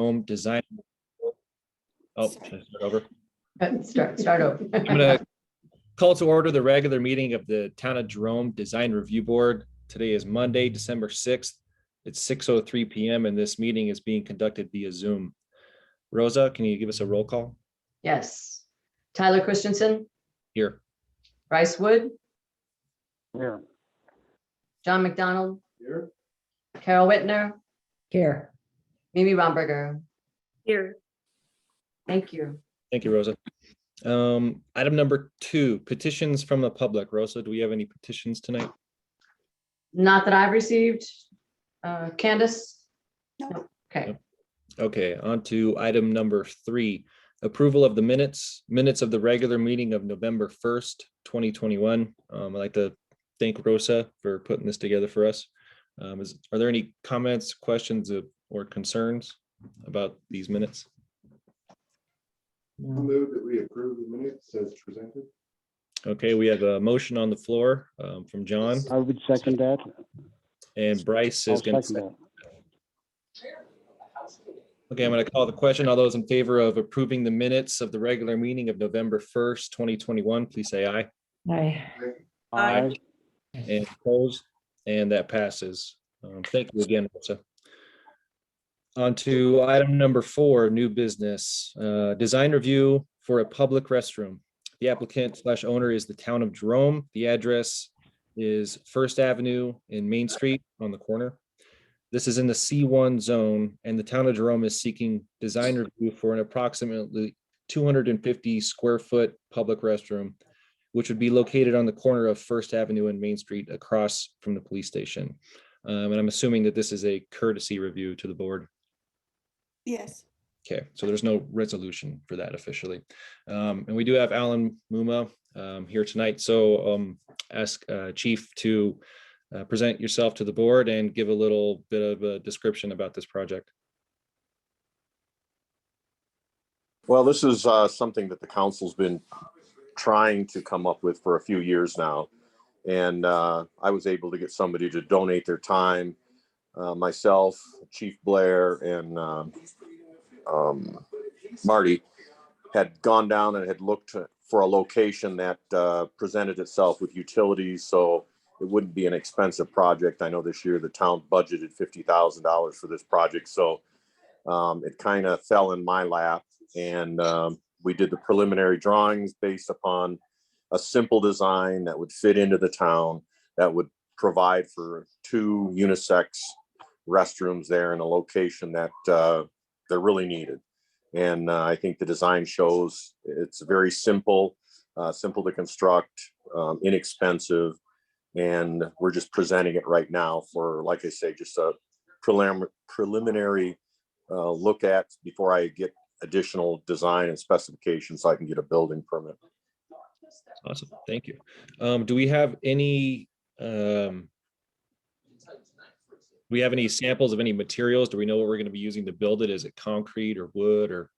Drome Design. Oh, should I start over? Start over. I'm going to call to order the regular meeting of the Town of Drome Design Review Board. Today is Monday, December 6th. It's 6:03 p.m. and this meeting is being conducted via Zoom. Rosa, can you give us a roll call? Yes. Tyler Christensen, Here. Bryce Wood, Here. John McDonald, Here. Carol Whitner, Here. Mimi Romberger. Here. Thank you. Thank you, Rosa. Item number 2, petitions from the public. Rosa, do we have any petitions tonight? Not that I've received. Candace? No. Okay. Okay, on to item number 3, approval of the minutes of the regular meeting of November 1st, 2021. I'd like to thank Rosa for putting this together for us. Are there any comments, questions, or concerns about these minutes? I'll move that we approve the minutes as presented. Okay, we have a motion on the floor from John, I would second that. and Bryce I'll is going to. second that. Okay, I'm going to call the question. All those in favor of approving the minutes of the regular meeting of November 1st, 2021, please say aye. Aye. Aye. And opposed, and that passes. Thank you again, Rosa. On to item number 4, new business, design review for a public restroom. The applicant/owner is the Town of Drome. The address is First Avenue in Main Street on the corner. This is in the C1 zone, and the Town of Drome is seeking design review for an approximately 250 square foot public restroom, which would be located on the corner of First Avenue and Main Street across from the police station. And I'm assuming that this is a courtesy review to the board. Yes. Okay, so there's no resolution for that officially. And we do have Alan Muma here tonight. So ask Chief to present yourself to the board and give a little bit of a description about this project. Well, this is something that the council's been trying to come up with for a few years now. And I was able to get somebody to donate their time. Myself, Chief Blair, and Marty had gone down and had looked for a location that presented itself with utilities, so it wouldn't be an expensive project. I know this year the town budgeted $50,000 for this project, so it kind of fell in my lap, and we did the preliminary drawings based upon a simple design that would fit into the town, that would provide for 2 unisex restrooms there in a location that they're really needed. And I think the design shows it's very simple, simple to construct, inexpensive. And we're just presenting it right now for, like I say, just a preliminary look at before I get additional design and specifications so I can get a building permit. Awesome, thank you. Do we have any samples of any materials? Do we know what we're going to be using to build it? Is it concrete or wood or?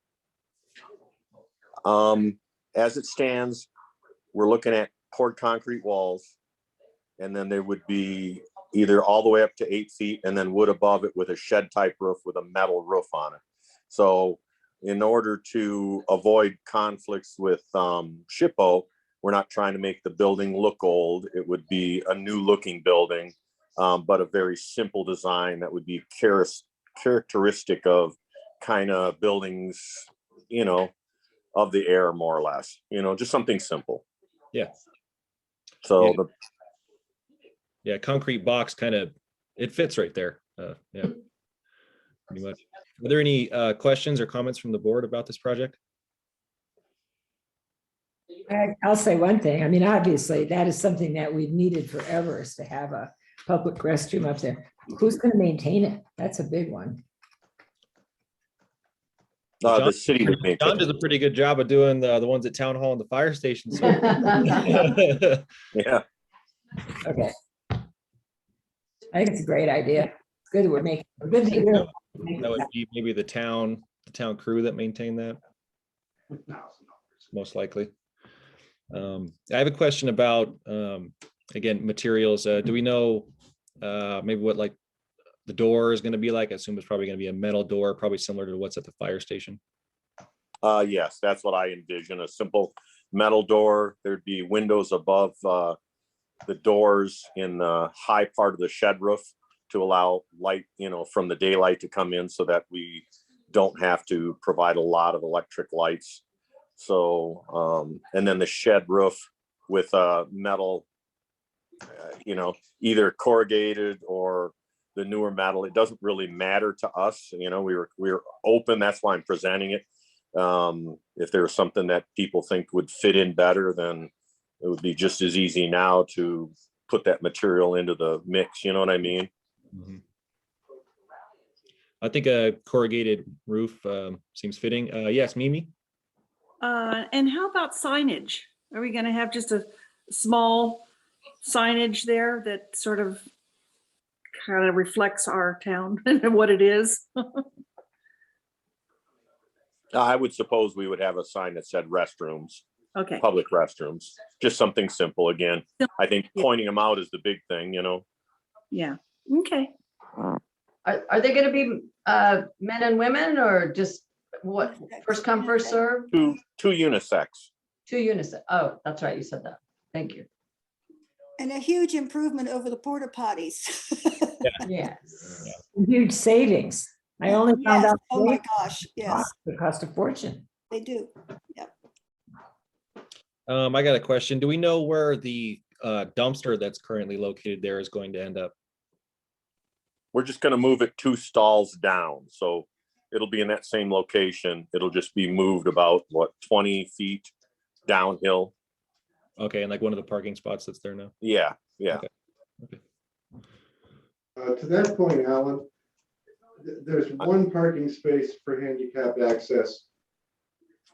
As it stands, we're looking at poured concrete walls, and then there would be either all the way up to 8 feet and then wood above it with a shed type roof with a metal roof on it. So in order to avoid conflicts with SHPO, we're not trying to make the building look old. It would be a new looking building, but a very simple design that would be characteristic of kind of buildings, you know, of the era, more or less, you know, just something simple. Yeah. So Yeah, concrete box kind of, it fits right there. Yeah, pretty much. Are there any questions or comments from the board about this project? I'll say one thing. I mean, obviously, that is something that we've needed forever, is to have a public restroom up there. Who's going to maintain it? That's a big one. the city would maintain John does a pretty good job of doing the ones at town hall and the fire station. So. Yeah. Okay. I think it's a great idea. It's good that we're making. Good to hear. That would be maybe the town crew that maintain that. Most likely. I have a question about again materials. Do we know maybe what like the door is gonna be like? I assume it's probably gonna be a metal door, probably similar to what's at the fire station. Yes, that's what I envision, a simple metal door. There'd be windows above, the doors in the high part of the shed roof to allow light, from the daylight to come in so that we don't have to provide a lot of electric lights. So, and then the shed roof with metal, either corrugated or the newer metal. It doesn't really matter to us. We're open. That's why I'm presenting it. If there was something that people think would fit in better, then it would be just as easy now to put that material into the mix. You know what I mean? Mhm. I think a corrugated roof seems fitting. Yes, Mimi? And how about signage? Are we gonna have just a small signage there that sort of kind of reflects our town and what it is? I would suppose we would have a sign that said restrooms, Okay, public restrooms, just something simple. Again, I think pointing them out is the big thing, yeah, okay. Are they gonna be men and women or just what, first come, first serve? two unisex. Two units. Oh, that's right, you said that. Thank you. And a huge improvement over the porta potties. Yes. Huge savings. I only found Yes, out. oh my today gosh, yes, It cost a fortune. they do. I got a question. Do we know where the dumpster that's currently located there is going to end up? We're just gonna move it 2 stalls down, so it'll be in that same location. It'll just be moved about, 20 feet downhill. Okay, and like one of the parking spots that's there now? Yeah. To that point, Alan, there's one parking space for handicap access.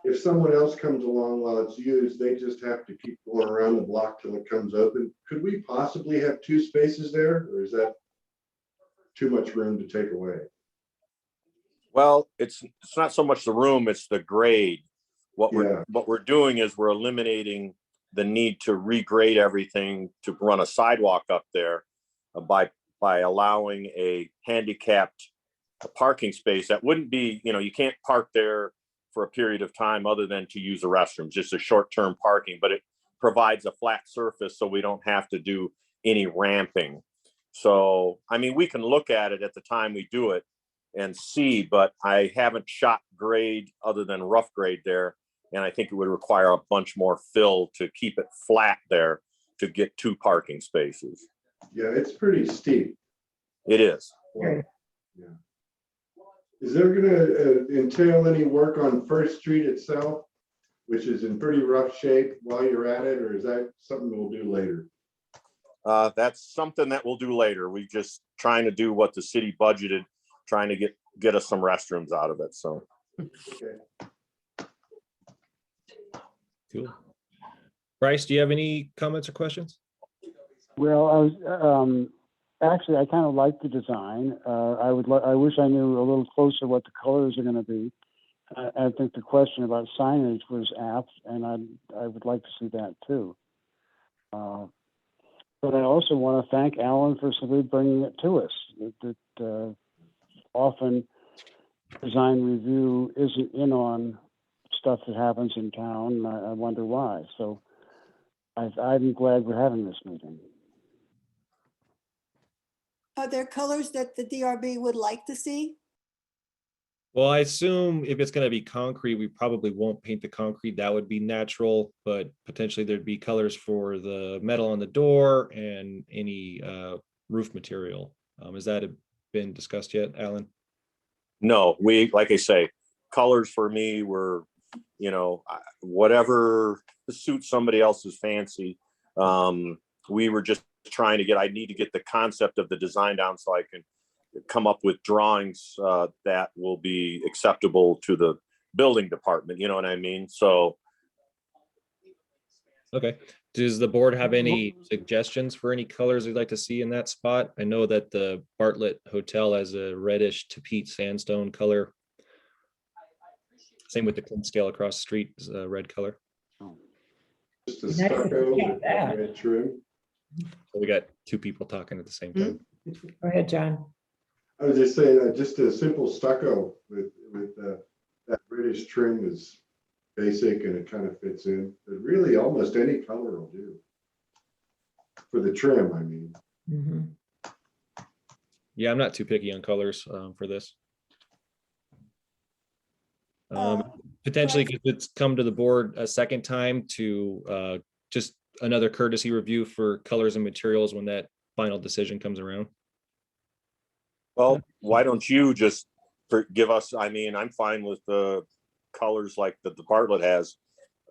If someone else comes along while it's used, they just have to keep going around the block till it comes open. Could we possibly have 2 spaces there, or is that too much room to take away? Well, it's not so much the room, it's the grade. What Yeah. we're doing is we're eliminating the need to regrade everything to run a sidewalk up there by allowing a handicapped parking space that wouldn't be, you can't park there for a period of time other than to use the restrooms, just a short-term parking, but it provides a flat surface so we don't have to do any ramping. So, I mean, we can look at it at the time we do it and see, but I haven't shot grade other than rough grade there. And I think it would require a bunch more fill to keep it flat there to get 2 parking spaces. Yeah, it's pretty steep. It is. Yeah. Is there gonna entail any work on First Street itself, which is in pretty rough shape while you're at it, or is that something we'll do later? That's something that we'll do later. We just trying to do what the city budgeted, trying to get us some restrooms out of it. So. Okay. Cool. Bryce, do you have any comments or questions? Well, I was, actually, I kind of like the design. I wish I knew a little closer what the colors are going to be. I think the question about signage was apt, and I would like to see that too. But I also want to thank Alan for simply bringing it to us. That often design review isn't in on stuff that happens in town, and I wonder why. So I'm glad we're having this meeting. Are there colors that the DRB would like to see? Well, I assume if it's gonna be concrete, we probably won't paint the concrete. That would be natural, but potentially there'd be colors for the metal on the door and any roof material. Has that been discussed yet, Alan? No, like I say, colors for me were, whatever suits somebody else's fancy. We were just trying to I need to get the concept of the design down so I can come up with drawings that will be acceptable to the building department. You know what I mean? So. Okay. Does the board have any suggestions for any colors they'd like to see in that spot? I know that the Bartlett Hotel has a reddish tapete sandstone color. Same with the Clinkscale across the street is a red color. Just a Nice. stucco Yeah, with that. red trim. So we got 2 people talking at the same time. Go ahead, John. I was just saying that just a simple stucco with that British trim is basic and it kind of fits in. But really, almost any color will do. For the trim, I mean. Mhm. Yeah, I'm not too picky on colors for this. Potentially, because it's come to the board a second time to just another courtesy review for colors and materials when that final decision comes around. Well, why don't you just give us, I mean, I'm fine with the colors like that the Bartlett has,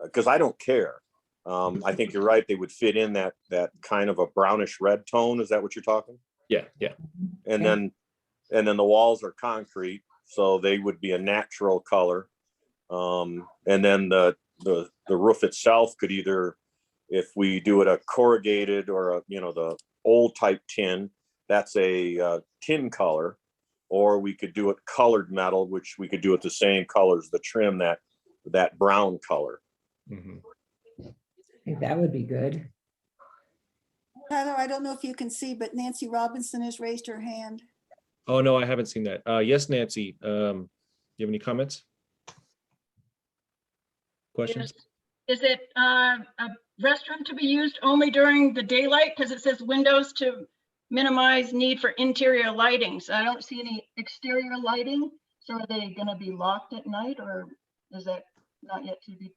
because I don't care. I think you're right. They would fit in that kind of a brownish red tone. Is that what you're talking? Yeah, yeah. And Yeah. then the walls are concrete, so they would be a natural color. And then the roof itself could either, if we do it a corrugated or a, the old type tin, that's a tin color, or we could do it colored metal, which we could do it the same colors, the trim, that brown color. Mhm. I think that would be good. Tyler, I don't know if you can see, but Nancy Robinson has raised her hand. Oh, no, I haven't seen that. Yes, Nancy, you have any comments? Questions? Is it a restroom to be used only during the daylight? Because it says windows to minimize need for interior lighting. So I don't see any exterior lighting. So are they going to be locked at night, or is that not yet to be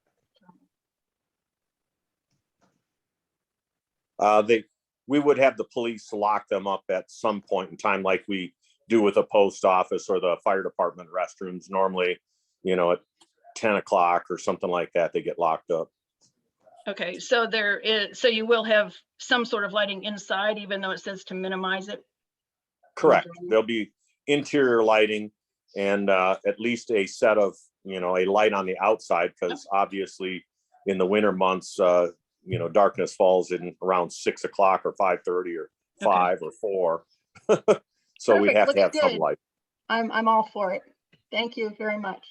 determined? We would have the police lock them up at some point in time, like we do with the post office or the fire department restrooms. Normally, at 10 o'clock or something like that, they get locked up. Okay, so so you will have some sort of lighting inside, even though it says to minimize it? Correct. There'll be interior lighting and at least a set of, a light on the outside, because obviously in the winter months, darkness falls in around 6 o'clock or 5:30 or 5 or 4. So we Perfect. have Well, to have some good. light. I'm all for it. Thank you very much.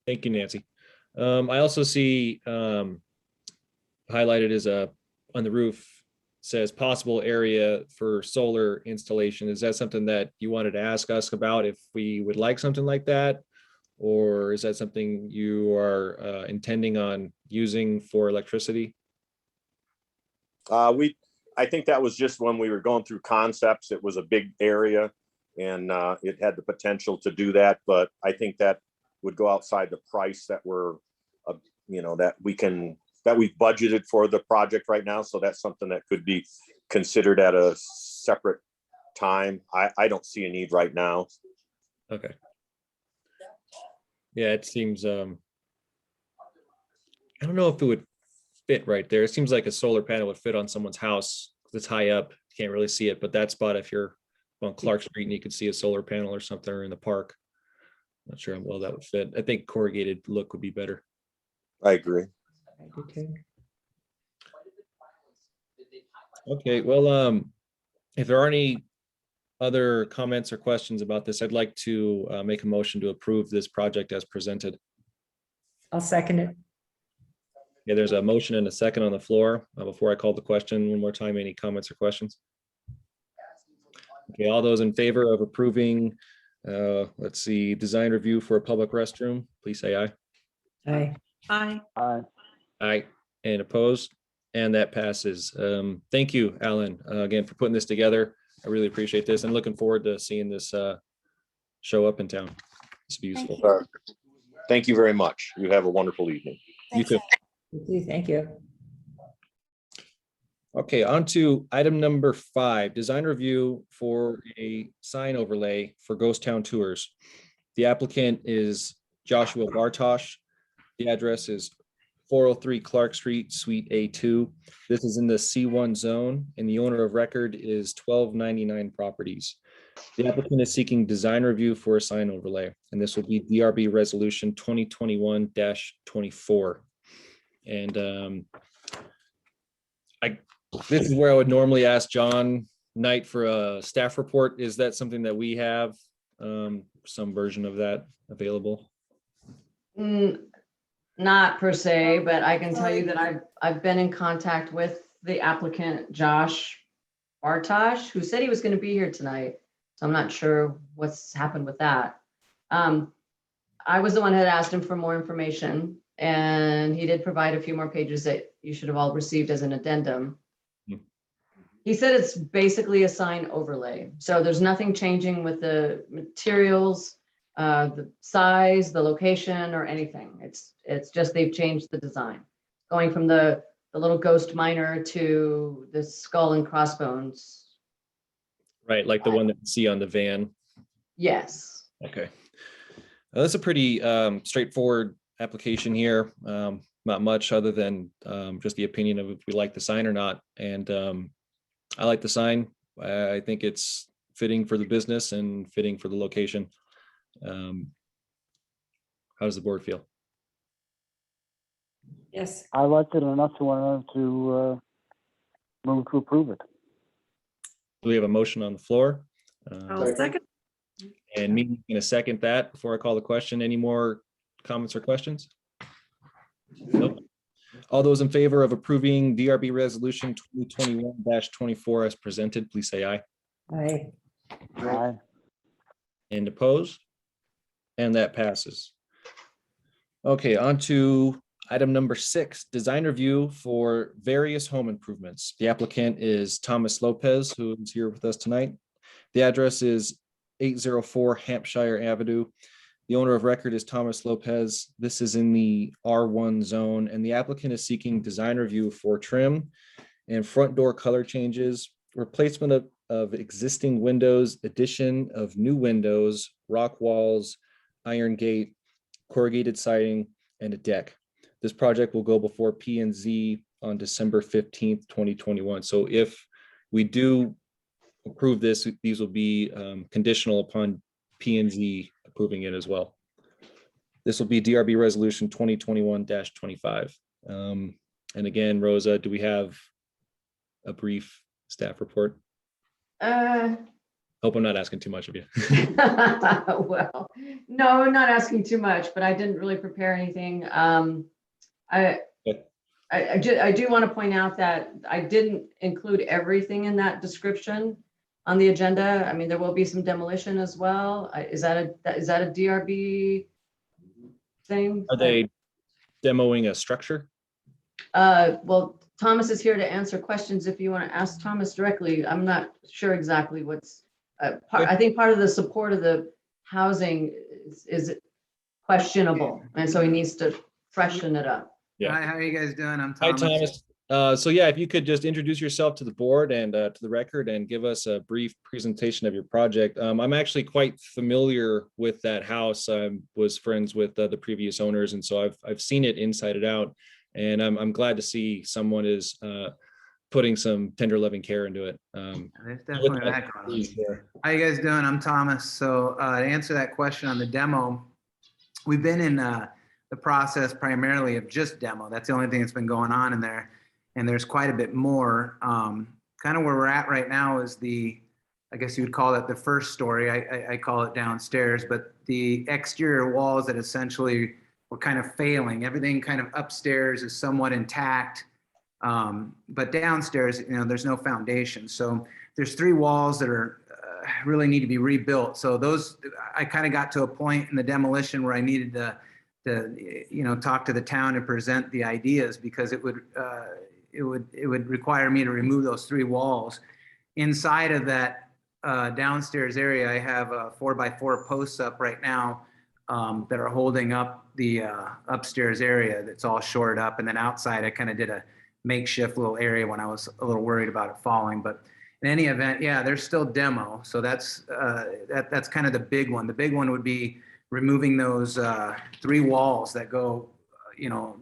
Thank you, Nancy. I also see highlighted as on the roof says possible area for solar installation. Is that something that you wanted to ask us about, if we would like something like that? Or is that something you are intending on using for electricity? I think that was just when we were going through concepts. It was a big area and it had the potential to do that, but I think that would go outside the price that that we've budgeted for the project right now. So that's something that could be considered at a separate time. I don't see a need right now. Okay. Yeah, it seems, I don't know if it would fit right there. It seems like a solar panel would fit on someone's house. It's high up, you can't really see it, but that spot, if you're on Clark Street and you could see a solar panel or something, or in the park. Not sure how well that would fit. I think corrugated look would be better. I agree. I do too. Okay, well, if there are any other comments or questions about this, I'd like to make a motion to approve this project as presented. I'll second it. Yeah, there's a motion and a second on the floor. Before I call the question one more time, any comments or questions? Okay, all those in favor of approving, let's see, design review for a public restroom, please say aye. Aye. Aye. Aye, and opposed, and that passes. Thank you, Alan, again, for putting this together. I really appreciate this and looking forward to seeing this show up in town. It's useful. Thank you very much. You have a wonderful evening. You Thanks, too. Al. You too. Thank you. Okay, on to item number 5, design review for a sign overlay for Ghost Town Tours. The applicant is Joshua Bartosh. The address is 403 Clark Street, Suite A2. This is in the C1 zone, and the owner of record is 1299 Properties. The applicant is seeking design review for a sign overlay, and this will be DRB Resolution 2021-24. And this is where I would normally ask John Knight for a staff report. Is that something that we have some version of that available? Not per se, but I can tell you that I've been in contact with the applicant, Josh Bartosh, who said he was going to be here tonight. So I'm not sure what's happened with that. I was the one who had asked him for more information, and he did provide a few more pages that you should have all received as an addendum. Hmm. He said it's basically a sign overlay. So there's nothing changing with the materials, the size, the location, or anything. It's just they've changed the design, going from the little ghost miner to the skull and crossbones. Right, like the one that you see on the van. Yes. Okay. That's a pretty straightforward application here. Not much other than just the opinion of if we like the sign or not. And I like the sign. I think it's fitting for the business and fitting for the location. How does the board feel? Yes, I liked it enough to want to move to approve it. Do we have a motion on the floor? I'll second. And me in a second that before I call the question. Any more comments or questions? Nope. All those in favor of approving DRB resolution 2021-24 as presented, please say aye. I, Aye. And opposed? And that passes. Okay, on to item number 6, design review for various home improvements. The applicant is Thomas Lopez, who is here with us tonight. The address is 804 Hampshire Avenue. The owner of record is Thomas Lopez. This is in the R1 zone, and the applicant is seeking design review for trim and front door color changes, replacement of existing windows, addition of new windows, rock walls, iron gate, corrugated siding, and a deck. This project will go before P&Z on December 15th, 2021. So if we do approve this, these will be conditional upon P&Z approving it as well. This will be DRB resolution 2021-25. And again, Rosa, do we have a brief staff report? Hope I'm not asking too much of you. Well, no, not asking too much, but I didn't really prepare anything. I do want to point out that I didn't include everything in that description on the agenda. I mean, there will be some demolition as well. Is that a DRB thing? Are they demoing a structure? Well, Thomas is here to answer questions if you want to ask Thomas directly. I'm not sure exactly what's, I think part of the support of the housing is questionable, and so he needs to freshen it up. Yeah. Hi, how are you guys doing? I'm Hi, Thomas. Thomas. So yeah, if you could just introduce yourself to the board and to the record and give us a brief presentation of your project. I'm actually quite familiar with that house. I was friends with the previous owners, and so I've seen it inside and out, and I'm glad to see someone is putting some tender loving care into it. There's definitely that, that going on. please, How you guys doing? I'm Thomas. So to answer that question on the demo, we've been in the process primarily of just demo. That's the only thing that's been going on in there. And there's quite a bit more. Kind of where we're at right now is I guess you would call it the first story. I call it downstairs, but the exterior walls that essentially were kind of failing. Everything kind of upstairs is somewhat intact. But downstairs, there's no foundation. So there's 3 walls that are really need to be rebuilt. So those, I kind of got to a point in the demolition where I needed to talk to the town and present the ideas, because it would require me to remove those 3 walls. Inside of that downstairs area, I have 4x4 posts up right now that are holding up the upstairs area that's all shored up. And then outside, I kind of did a makeshift little area when I was a little worried about it falling. But in any event, yeah, there's still demo. So that's kind of the big one. The big one would be removing those 3 walls that go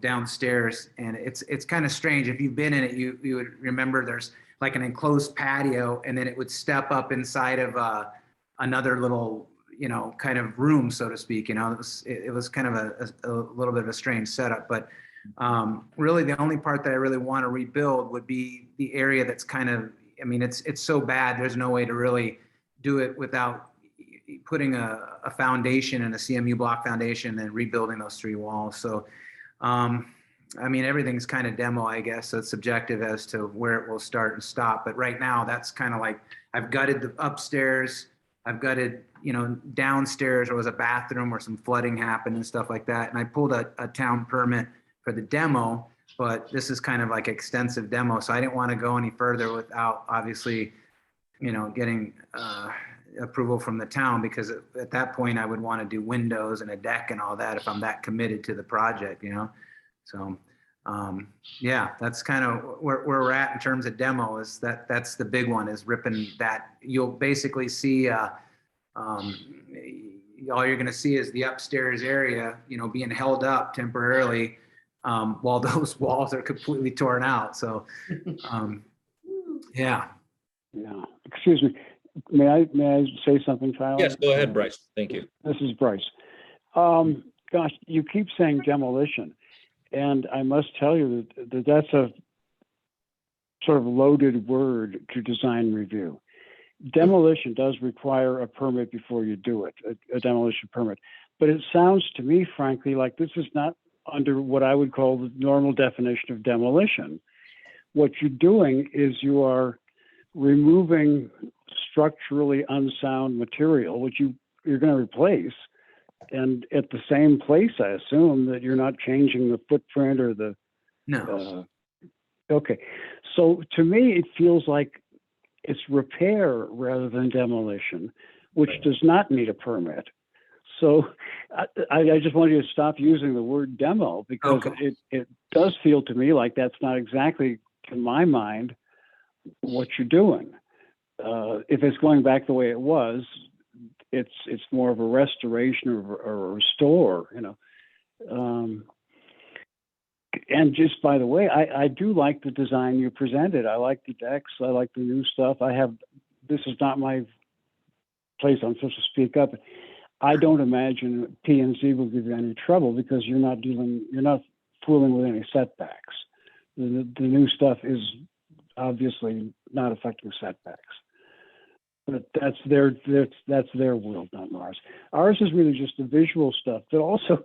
downstairs. And it's kind of strange. If you've been in it, you would remember there's like an enclosed patio, and then it would step up inside of another little kind of room, so to speak. It was kind of a little bit of a strange setup. But really the only part that I really want to rebuild would be the area that's kind of, it's so bad, there's no way to really do it without putting a foundation and a CMU block foundation and rebuilding those 3 walls. So everything's kind of demo, I guess. So it's subjective as to where it will start and stop. But right now, that's kind of like, I've gutted the upstairs, I've gutted, downstairs there was a bathroom where some flooding happened and stuff like that. And I pulled a town permit for the demo, but this is kind of like extensive demo. So I didn't want to go any further without obviously, getting approval from the town, because at that point I would want to do windows and a deck and all that if I'm that committed to the project, So, yeah, that's kind of where we're at in terms of demo. Is that's the big one, is ripping that. You'll basically see, all you're going to see is the upstairs area, being held up temporarily, while those walls are completely torn out. So, yeah. Yeah, excuse me. May I say something, Tyler? Yes, go ahead, Bryce. Thank you. This is Bryce. Gosh, you keep saying demolition, and I must tell you that that's a sort of loaded word to design review. Demolition does require a permit before you do it, a demolition permit. But it sounds to me, frankly, like this is not under what I would call the normal definition of demolition. What you're doing is you are removing structurally unsound material, which you're going to replace, and at the same place, I assume that you're not changing the footprint or the. No. Okay, so to me, it feels like it's repair rather than demolition, which does not need a permit. So I just want you to stop using the word demo, because it does feel to me like that's not exactly, to my mind, what you're doing. If it's going back the way it was, it's more of a restoration or a restore, and just by the way, I do like the design you presented. I like the decks. I like the new stuff. This is not my place. I'm supposed to speak up. I don't imagine P&Z will give you any trouble, because you're not fooling with any setbacks. The new stuff is obviously not affecting setbacks, but that's their world, not ours. Ours is really just the visual stuff, but also,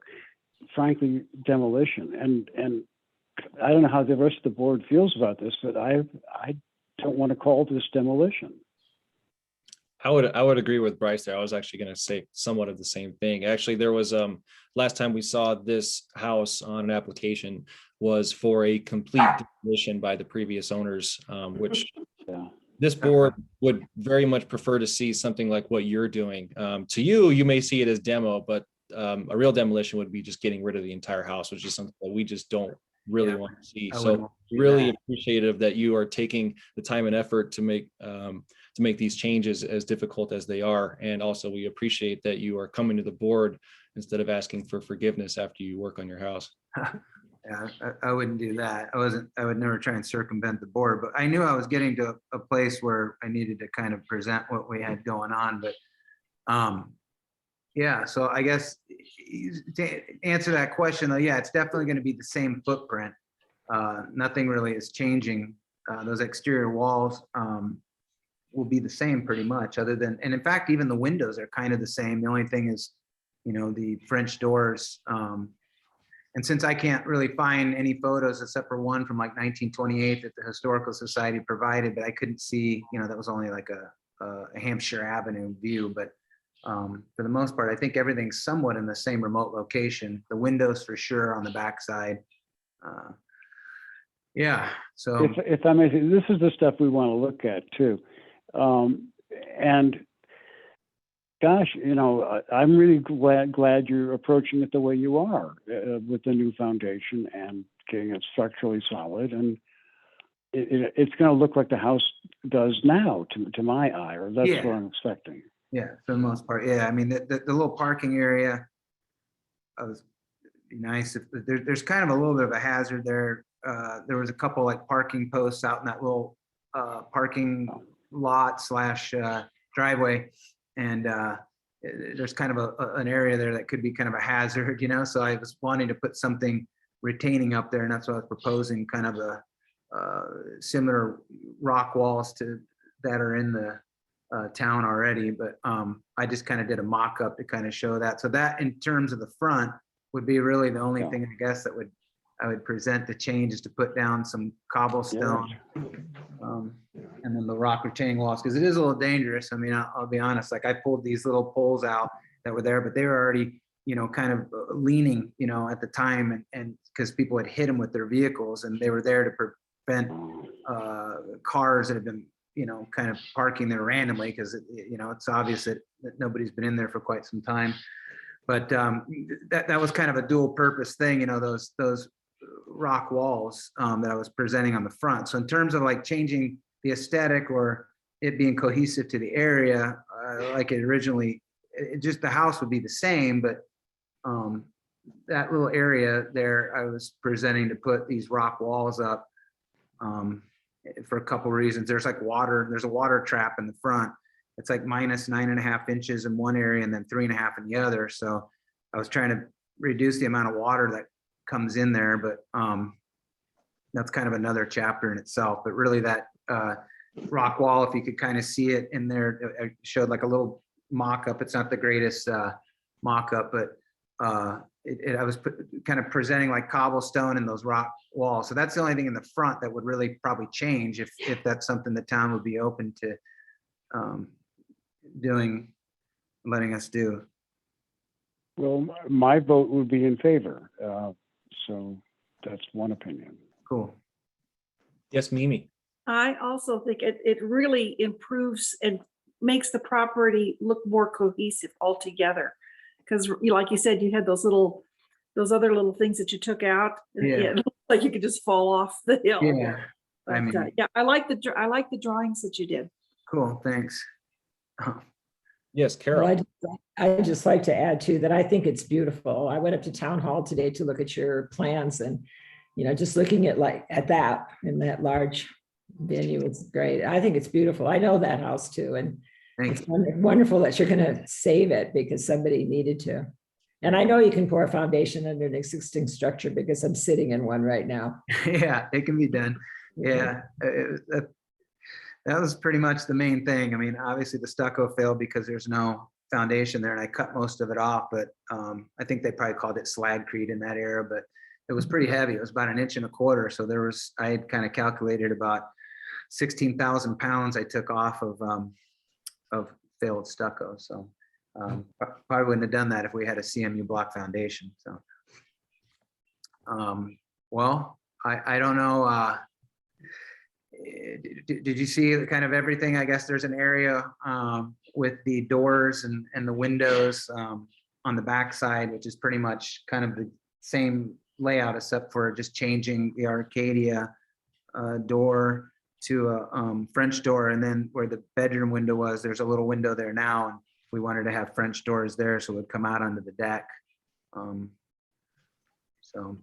frankly, demolition. And I don't know how the rest of the board feels about this, but I don't want to call this demolition. I would agree with Bryce there. I was actually going to say somewhat of the same thing. Actually, there was last time we saw this house on an application was for a complete demolition by the previous owners, which this board would very much prefer to see something like what you're doing. To you may see it as demo, but a real demolition would be just getting rid of the entire house, which is something that we just don't really want to see. So really appreciative that you are taking the time and effort to make these changes, as difficult as they are. And also we appreciate that you are coming to the board instead of asking for forgiveness after you work on your house. Yeah, I wouldn't do that. I would never try and circumvent the board, but I knew I was getting to a place where I needed to kind of present what we had going on. But yeah, so I guess to answer that question, though, yeah, it's definitely going to be the same footprint. Nothing really is changing. Those exterior walls will be the same pretty much, and in fact, even the windows are kind of the same. The only thing is, the French doors. And since I can't really find any photos except for one from like 1928 that the Historical Society provided, but I couldn't see, that was only like a Hampshire Avenue view. But for the most part, I think everything's somewhat in the same remote location. The windows for sure on the backside. Yeah. So if I may say, this is the stuff we want to look at too. And gosh, I'm really glad you're approaching it the way you are, with the new foundation and getting it structurally solid. And it's going to look like the house does now, to my eye, or that's what I'm expecting. Yeah, for the most part. Yeah, I mean, the little parking area, be nice if there's kind of a little bit of a hazard there. There was a couple like parking posts out in that little parking lot / driveway. And there's kind of an area there that could be kind of a hazard, so I was wanting to put something retaining up there, and that's what I was proposing, kind of a similar rock walls to that are in the town already. But I just kind of did a mock-up to kind of show that. So that, in terms of the front, would be really the only thing, I guess, that would I would present the changes to put down some cobblestone. And then the rock retaining walls, because it is a little dangerous. I mean, I'll be honest, like I pulled these little poles out that were there, but they were already, kind of leaning, at the time, and because people had hit them with their vehicles, and they were there to prevent cars that have been, kind of parking there randomly, because, it's obvious that nobody's been in there for quite some time. But that was kind of a dual purpose thing, those rock walls that I was presenting on the front. So in terms of like changing the aesthetic or it being cohesive to the area, like it originally, just the house would be the same, but that little area there, I was presenting to put these rock walls up for a couple reasons. There's like water, there's a water trap in the front. It's like minus 9.5 inches in one area and then 3.5 in the other. So I was trying to reduce the amount of water that comes in there, but that's kind of another chapter in itself. But really that rock wall, if you could kind of see it in there, I showed like a little mock-up. It's not the greatest mock-up, but I was kind of presenting like cobblestone and those rock walls. So that's the only thing in the front that would really probably change if that's something the town would be open to letting us do. Well, my vote would be in favor. So that's one opinion. Cool. Yes, Mimi. I also think it really improves and makes the property look more cohesive altogether. Because like you said, you had those other little things that you took out. Yeah. It looked like you could just fall off the hill. Yeah. But, I mean, yeah, I like the drawings that you did. cool. Thanks. Yes, Well, Carol. I'd just like to add too, that I think it's beautiful. I went up to town hall today to look at your plans and, just looking at that in that large venue, it's great. I think it's beautiful. I know that house too. And Thanks. it's wonderful that you're going to save it because somebody needed to. And I know you can pour a foundation under an existing structure because I'm sitting in one right now. Yeah, it can be done. Yeah, that was pretty much the main thing. I mean, obviously the stucco failed because there's no foundation there, and I cut most of it off. But I think they probably called it slagcrete in that era. But it was pretty heavy. It was about 1.25 inches. So I had kind of calculated about 16,000 pounds I took off of failed stucco. So probably wouldn't have done that if we had a CMU block foundation. So, well, I don't know. Did you see kind of everything? I guess there's an area with the doors and the windows on the back side, which is pretty much kind of the same layout, except for just changing the Arcadia door to a French door. And then where the bedroom window was, there's a little window there now. And we wanted to have French doors there so it would come out onto the deck. So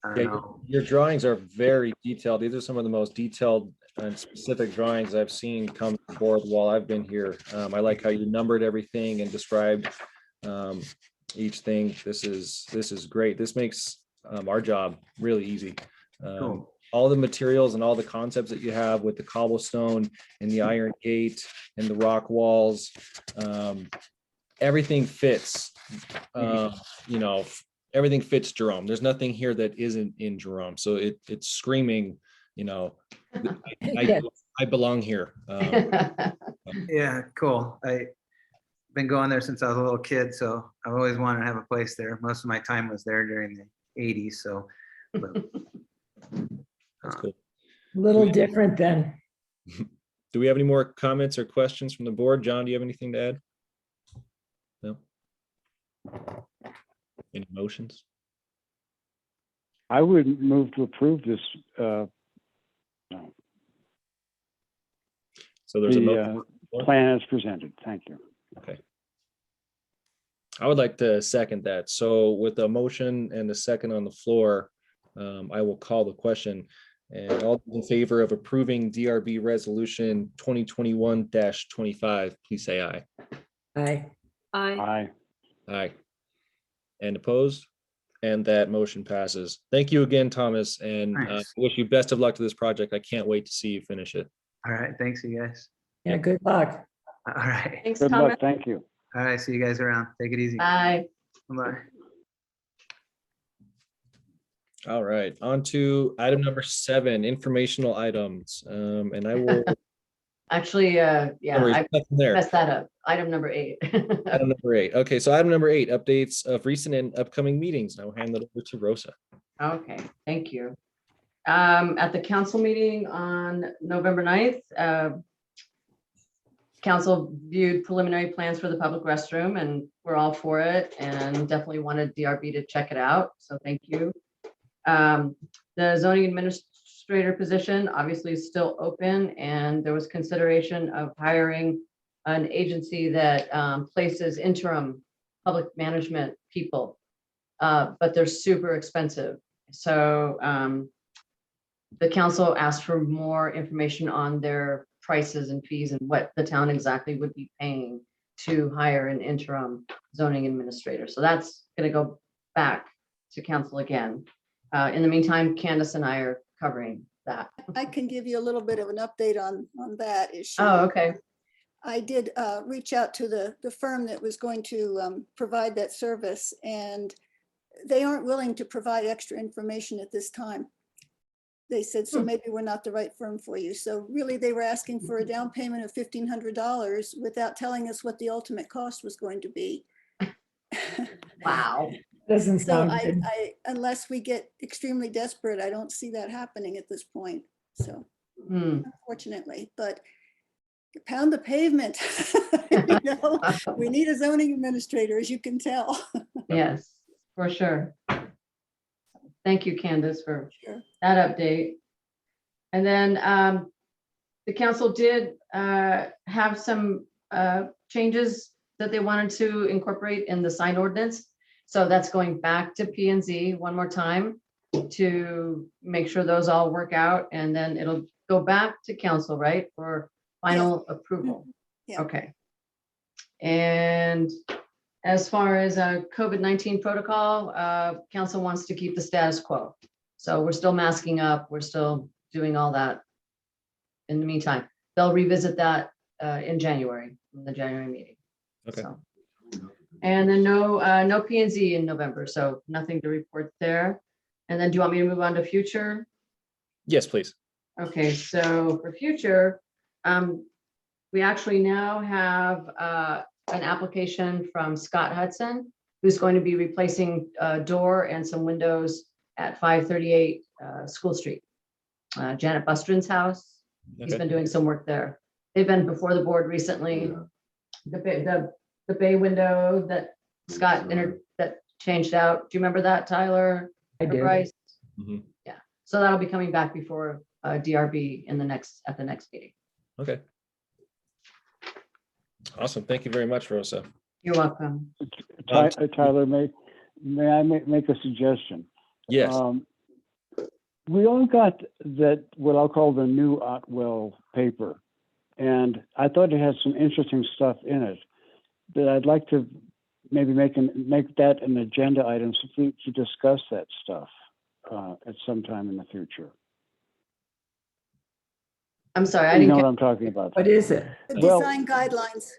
I don't know. Your drawings are very detailed. These are some of the most detailed and specific drawings I've seen come forward while I've been here. I like how you numbered everything and described each thing. This is great. This makes our job really easy. Cool. All the materials and all the concepts that you have with the cobblestone and the iron gate and the rock walls, everything fits. Everything fits Jerome. There's nothing here that isn't in Jerome. So it's screaming, I belong here. Yeah, cool. I've been going there since I was a little kid, so I've always wanted to have a place there. Most of my time was there during the 80s. So, but, That's good. A little different than. Do we have any more comments or questions from the board? John, do you have anything to add? No? Any motions? I would move to approve this, So there's a motion. plan as presented. Thank you. Okay. I would like to second that. So with a motion and a second on the floor, I will call the question. And all in favor of approving DRB resolution 2021-25, please say aye. Aye. Aye. Aye. And opposed? And that motion passes. Thank you again, Thomas, and Thanks. wish you best of luck to this project. I can't wait to see you finish it. all right. Thanks, you guys. Yeah, good luck. All right. Thanks, Good Thomas. luck. Thank you. All right. See you guys around. Take it easy. Bye. Bye. All right, on to item number 7, informational items. And I will, Actually, yeah, there's I nothing there. messed that up. Item number 8. Item number 8. Okay, so item number 8, updates of recent and upcoming meetings. And I will hand that over to Rosa. Okay, thank you. At the council meeting on November 9th, council viewed preliminary plans for the public restroom, and we're all for it, and definitely wanted DRB to check it out. So thank you. The zoning administrator position obviously is still open, and there was consideration of hiring an agency that places interim public management people, but they're super expensive. So the council asked for more information on their prices and fees and what the town exactly would be paying to hire an interim zoning administrator. So that's going to go back to council again. In the meantime, Candace and I are covering that. I can give you a little bit of an update on that issue. Oh, okay. I did reach out to the firm that was going to provide that service, and they aren't willing to provide extra information at this time. They said, so maybe we're not the right firm for you. So really, they were asking for a down payment of $1,500 without telling us what the ultimate cost was going to be. Wow. Doesn't So sound I, good. unless we get extremely desperate, I don't see that happening at this point. So unfortunately, but pound the pavement. You know, we need a zoning administrator, as you can tell. Yes, for sure. Thank you, Candace, for Sure. that update. And then the council did have some changes that they wanted to incorporate in the sign ordinance. So that's going back to P and Z one more time to make sure those all work out, and then it'll go back to council, right, for final approval. Yeah. Okay. And as far as a COVID-19 protocol, council wants to keep the status quo. So we're still masking up, we're still doing all that. In the meantime, they'll revisit that in January, in the January meeting. Okay. So. And then no P and Z in November, so nothing to report there. And then do you want me to move on to future? Yes, please. Okay, so for future, we actually now have an application from Scott Hudson, who's going to be replacing a door and some windows at 538 School Street. Janet Bustrin's house. He's Okay. been doing some work there. They've been before the board recently. The bay window that Scott that changed out. Do you remember that, Tyler? I Or do. Bryce? Mhm. Yeah, so that'll be coming back before DRB at the next meeting. Okay. Awesome. Thank you very much, Rosa. You're welcome. Tyler, may I make a suggestion? Yes. We all got that, what I'll call the new Otwell paper. And I thought it had some interesting stuff in it that I'd like to maybe make that an agenda item to discuss that stuff at some time in the future. I'm sorry, I You didn't know what get, I'm talking about? What is it? The Well- design guidelines.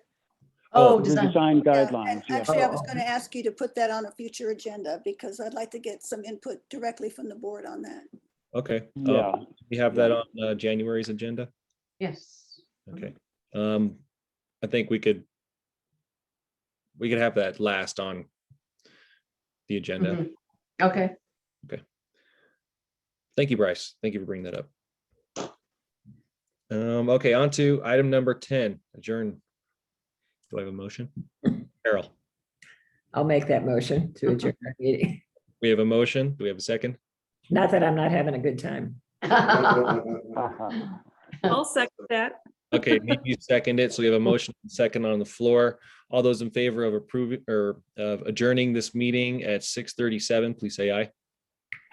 oh, The design. design Yeah, guidelines, and yes. actually, I was going to ask you to put that on a future agenda because I'd like to get some input directly from the board on that. Okay. Yeah. We have that on January's agenda. Yes. Okay. I think we could have that last on the agenda. Mhm. Okay, Thank you, Bryce. Thank you for bringing that up. Okay, on to item number 10, adjourn. Do I have a motion? Carol, I'll make that motion to adjourn our meeting. we have a motion. Do we have a second? Not that I'm not having a good time. I'll second that. Okay, you second it. So we have a motion and second on the floor. All those in favor of approving or of adjourning this meeting at 6:37, please say aye.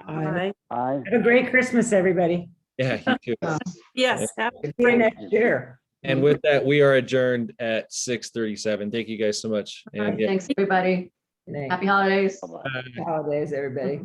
Aye. I Have a great Christmas, everybody. Yeah, you too. Yes, happy See you next year. And with that, we are adjourned at 6:37. Thank you guys so much. All right, And yeah, thanks, everybody. Good night. Happy holidays. Bye-bye. bye. Holidays, everybody.